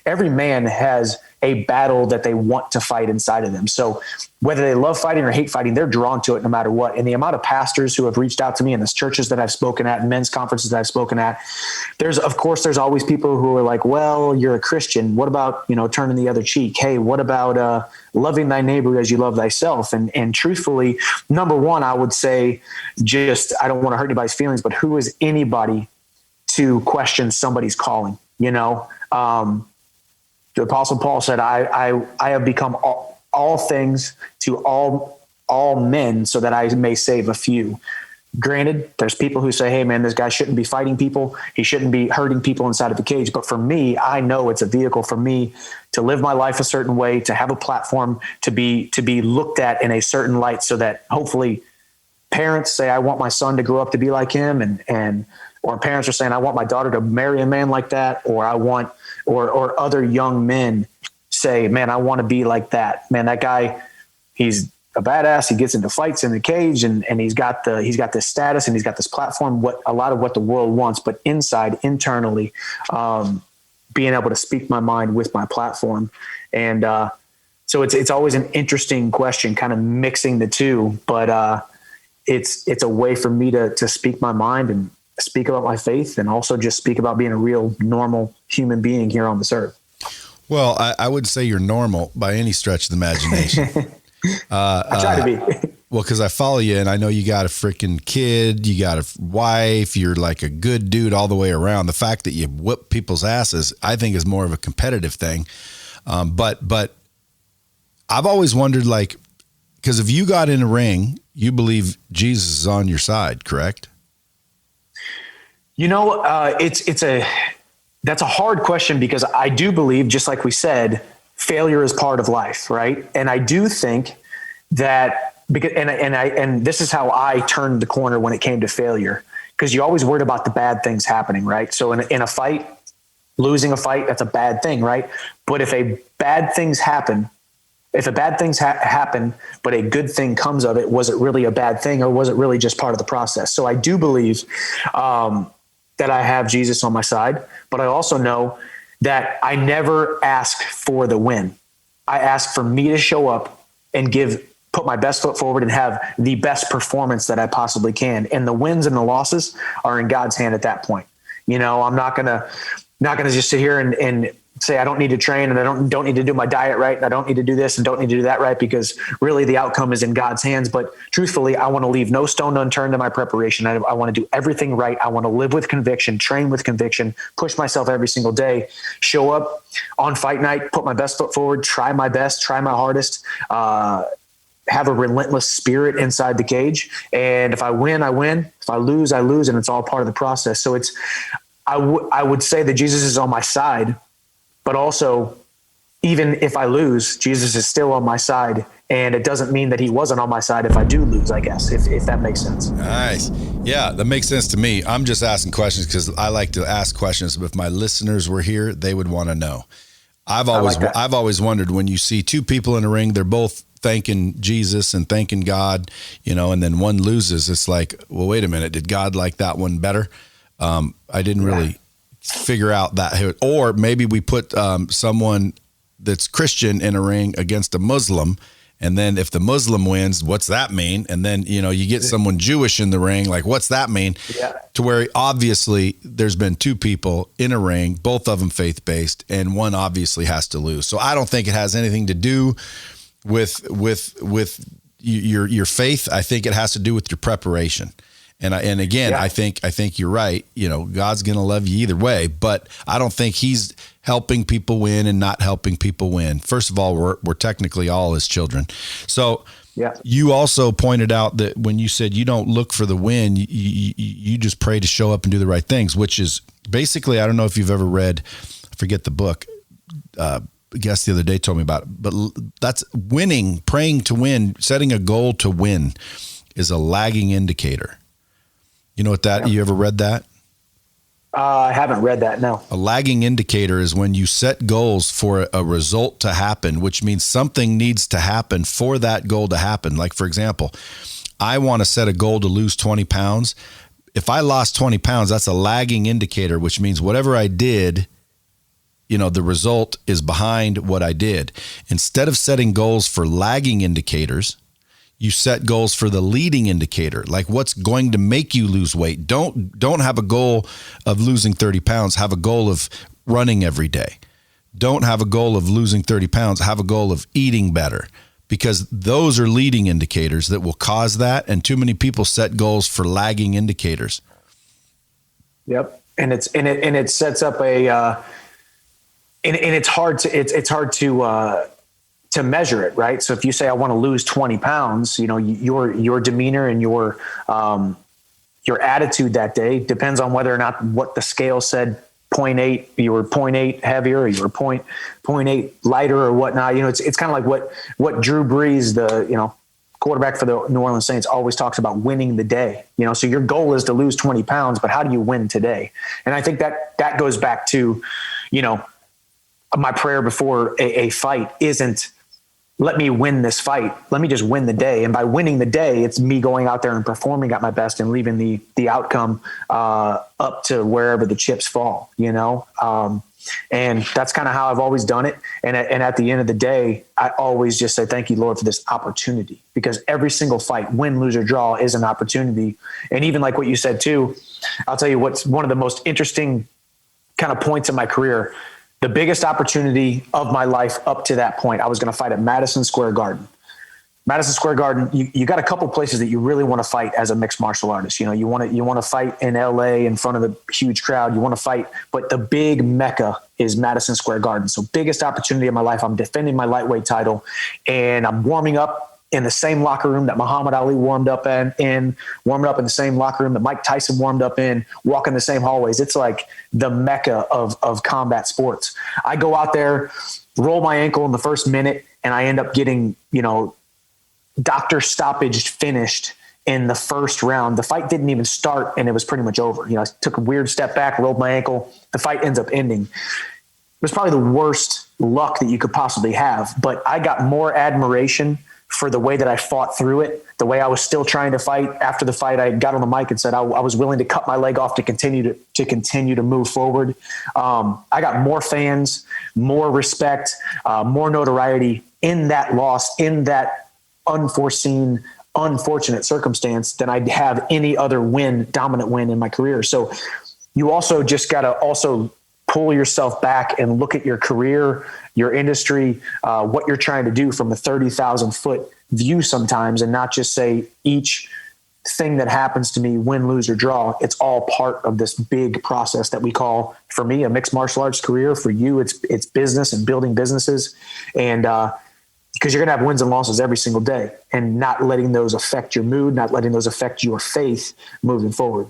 every man has a battle that they want to fight inside of them. So whether they love fighting or hate fighting, they're drawn to it no matter what. And the amount of pastors who have reached out to me in the churches that I've spoken at and men's conferences that I've spoken at, there's always people who are like, well, you're a Christian. What about, turning the other cheek? Hey, what about, loving thy neighbor as you love thyself? And truthfully, number one, I would say I don't want to hurt anybody's feelings, but who is anybody to question somebody's calling? The Apostle Paul said, I have become all things to all men so that I may save a few. Granted, there's people who say, hey man, this guy shouldn't be fighting people. He shouldn't be hurting people inside of the cage. But for me, I know it's a vehicle for me to live my life a certain way, to have a platform, to be looked at in a certain light, so that hopefully parents say, I want my son to grow up to be like him. Or parents are saying, I want my daughter to marry a man like that. Or or other young men say, man, I want to be like that. Man, that guy, he's a badass. He gets into fights in the cage and he's got this status and he's got this platform, a lot of what the world wants, but internally, being able to speak my mind with my platform. And, so it's always an interesting question, kind of mixing the two, but, it's a way for me to speak my mind and speak about my faith, and also just speak about being a real normal human being here on this earth. Well, I would say you're normal by any stretch of the imagination. I try to be. Well, because I follow you and I know you got a freaking kid, you got a wife, you're like a good dude all the way around. The fact that you whip people's asses, I think, is more of a competitive thing. But I've always wondered, because if you got in a ring, you believe Jesus is on your side, correct? That's a hard question, because I do believe, just like we said, failure is part of life. Right. And I do think that and this is how I turned the corner when it came to failure, because you always worried about the bad things happening. Right. So in a fight, losing a fight, that's a bad thing. Right. But if bad things happen, but a good thing comes of it, was it really a bad thing, or was it really just part of the process? So I do believe, that I have Jesus on my side, but I also know that I never ask for the win. I ask for me to show up and put my best foot forward and have the best performance that I possibly can. And the wins and the losses are in God's hand at that point. I'm not gonna just sit here and say I don't need to train, and I don't need to do my diet right, and I don't need to do this and don't need to do that right, because really the outcome is in God's hands. But truthfully, I want to leave no stone unturned in my preparation. I want to do everything right. I want to live with conviction, train with conviction, push myself every single day, show up on fight night, put my best foot forward, try my best, try my hardest, have a relentless spirit inside the cage. And if I win, I win. If I lose, I lose. And it's all part of the process. So I would say that Jesus is on my side, but also, even if I lose, Jesus is still on my side. And it doesn't mean that he wasn't on my side if I do lose, I guess, if that makes sense. Nice. Yeah, that makes sense to me. I'm just asking questions because I like to ask questions. But if my listeners were here, they would want to know. I've always wondered, when you see two people in a ring, they're both thanking Jesus and thanking God, and then one loses. It's like, well, wait a minute. Did God like that one better? I didn't really figure out that. Or maybe we put someone that's Christian in a ring against a Muslim, and then if the Muslim wins, what's that mean? And then, you get someone Jewish in the ring, like, what's that mean? Yeah. To where obviously there's been two people in a ring, both of them faith-based, and one obviously has to lose. So I don't think it has anything to do with your faith. I think it has to do with your preparation. And again, I think you're right. God's going to love you either way, but I don't think he's helping people win and not helping people win. First of all, we're technically all his children. So you also pointed out that when you said you don't look for the win, you just pray to show up and do the right things, which is basically, I don't know if you've ever read, I forget the book, a guest the other day told me about it, but that's winning, praying to win, setting a goal to win is a lagging indicator. You know what you ever read that? I haven't read that, no. A lagging indicator is when you set goals for a result to happen, which means something needs to happen for that goal to happen. Like, for example, I want to set a goal to lose 20 pounds. If I lost 20 pounds, that's a lagging indicator, which means whatever I did the result is behind what I did. Instead of setting goals for lagging indicators, you set goals for the leading indicator, like what's going to make you lose weight. Don't have a goal of losing 30 pounds. Have a goal of running every day. Don't have a goal of losing 30 pounds. Have a goal of eating better, because those are leading indicators that will cause that. And too many people set goals for lagging indicators. Yep. And it sets up and it's hard to measure it, right? So if you say, I want to lose 20 pounds, your demeanor and your attitude that day depends on whether or not what the scale said 0.8, you were 0.8 heavier, or you were 0.8 lighter or whatnot. It's kind of like what Drew Brees, the, quarterback for the New Orleans Saints, always talks about winning the day. So your goal is to lose 20 pounds, but how do you win today? And I think that goes back to, my prayer before a fight isn't, let me win this fight. Let me just win the day. And by winning the day, it's me going out there and performing at my best and leaving the outcome up to wherever the chips fall, and that's kind of how I've always done it. And at the end of the day, I always just say, thank you, Lord, for this opportunity, because every single fight, win, lose, or draw, is an opportunity. And even like what you said too, I'll tell you what's one of the most interesting kind of points in my career. The biggest opportunity of my life up to that point, I was going to fight at Madison Square Garden. Madison Square Garden, you got a couple places that you really want to fight as a mixed martial artist. You want to fight in LA in front of the huge crowd. You want to fight, but the big mecca is Madison Square Garden. So biggest opportunity of my life. I'm defending my lightweight title, and I'm warming up in the same locker room that Muhammad Ali warmed up in, warming up in the same locker room that Mike Tyson warmed up in, walking the same hallways. It's like the mecca of combat sports. I go out there, roll my ankle in the first minute, and I end up getting, doctor stoppage finished in the first round. The fight didn't even start, and it was pretty much over. I took a weird step back, rolled my ankle. The fight ends up ending. It was probably the worst luck that you could possibly have, but I got more admiration for the way that I fought through it, the way I was still trying to fight. After the fight, I got on the mic and said I was willing to cut my leg off to continue to move forward. I got more fans, more respect, more notoriety in that loss, in that unfortunate circumstance than I'd have any other dominant win in my career. So you also just got to pull yourself back and look at your career, your industry, what you're trying to do from a 30,000 foot view sometimes, and not just say each thing that happens to me, win, lose, or draw. It's all part of this big process that we call, for me, a mixed martial arts career. For you, it's business and building businesses. And because you're going to have wins and losses every single day, and not letting those affect your mood, not letting those affect your faith moving forward.